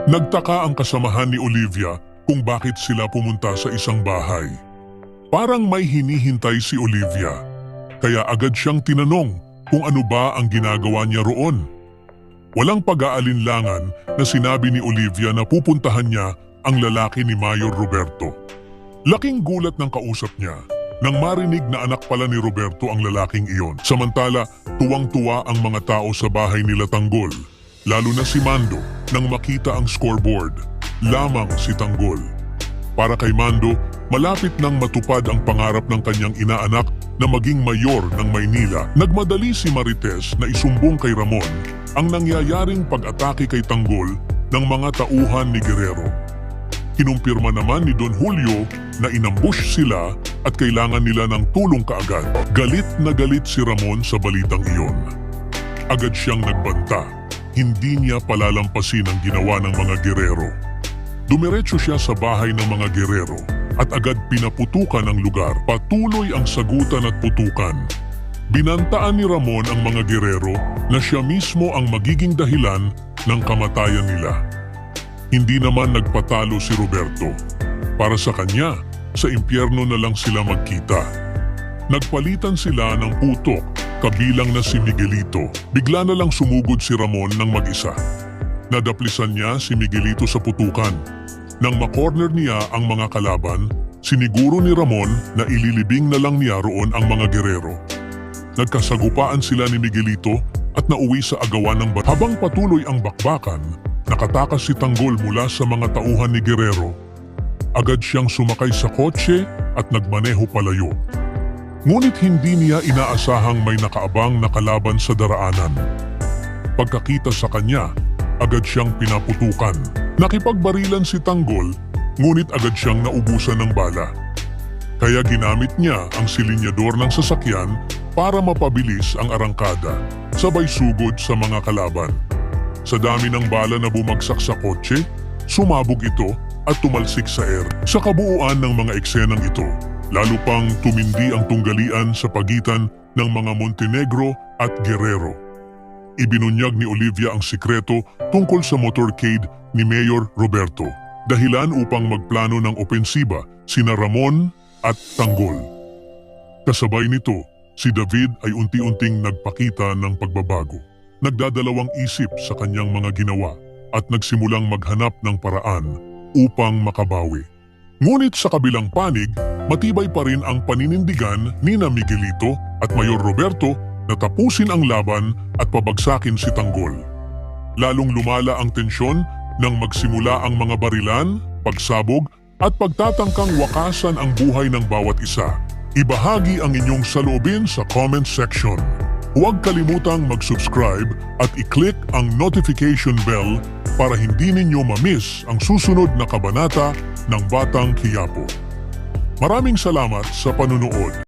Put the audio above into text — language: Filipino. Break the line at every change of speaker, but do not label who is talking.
Nagtaka ang kasamahan ni Olivia kung bakit sila pumunta sa isang bahay. Parang may hinihintay si Olivia, kaya agad siyang tinanong kung ano ba ang ginagawa niya roon. Walang pag-aalinlangan na sinabi ni Olivia na pupuntahan niya ang lalaki ni Mayor Roberto. Laking gulat ng kausap niya nang marinig na anak pala ni Roberto ang lalaking iyon. Samantala, tuwang-tuwa ang mga tao sa bahay nila Tanggol, lalo na si Mando nang makita ang scoreboard. Lamang si Tanggol. Para kay Mando, malapit nang matupad ang pangarap ng kanyang inaanak na maging mayor ng Maynila. Nagmadali si Marites na isumbong kay Ramon ang nangyayaring pag-atake kay Tanggol ng mga tauhan ni Guerrero. Kinumpirma naman ni Don Julio na inambush sila at kailangan nila ng tulong kaagad. Galit na galit si Ramon sa balitang iyon. Agad siyang nagbanta. Hindi niya palalampasin ang ginawa ng mga Guerrero. Dumiretso siya sa bahay ng mga Guerrero at agad pinaputukan ang lugar. Patuloy ang sagutan at putukan. Binantaan ni Ramon ang mga Guerrero na siya mismo ang magiging dahilan ng kamatayan nila. Hindi naman nagpatalo si Roberto. Para sa kanya, sa impyerno na lang sila magkita. Nagpalitan sila ng putok, kabilang na si Miguelito. Bigla na lang sumugod si Ramon ng mag-isa. Nadaplisan niya si Miguelito sa putukan. Nang makorner niya ang mga kalaban, siniguro ni Ramon na ililibing na lang niya roon ang mga Guerrero. Nagkasagupaan sila ni Miguelito at nauwi sa agawan ng bat. Habang patuloy ang bakbakan, nakatakas si Tanggol mula sa mga tauhan ni Guerrero. Agad siyang sumakay sa kotse at nagmaneho palayo. Ngunit hindi niya inaasahang may nakaabang na kalaban sa daraanan. Pagkakita sa kanya, agad siyang pinaputukan. Nakipagbarilan si Tanggol, ngunit agad siyang naubusan ng bala. Kaya ginamit niya ang silinyador ng sasakyan para mapabilis ang arangkada, sabay sugod sa mga kalaban. Sa dami ng bala na bumagsak sa kotse, sumabog ito at tumalsik sa air. Sa kabuuan ng mga eksenang ito, lalo pang tumindi ang tunggalian sa pagitan ng mga Montenegro at Guerrero. Ibinunyag ni Olivia ang sikreto tungkol sa motorcade ni Mayor Roberto, dahilan upang magplano ng opensiba sina Ramon at Tanggol. Kasabay nito, si David ay unti-unting nagpakita ng pagbabago. Nagdadalawang isip sa kanyang mga ginawa at nagsimulang maghanap ng paraan upang makabawi. Ngunit sa kabilang panig, matibay pa rin ang paninindigan ni Miguelito at Mayor Roberto na tapusin ang laban at pabagsakin si Tanggol. Lalong lumala ang tensyon nang magsimula ang mga barilan, pagsabog at pagtatangkang wakasan ang buhay ng bawat isa. Ibahagi ang inyong saloobin sa comment section. Huwag kalimutang mag-subscribe at i-click ang notification bell para hindi ninyo ma-miss ang susunod na kabanata ng Batang Quiapo. Maraming salamat sa panunood.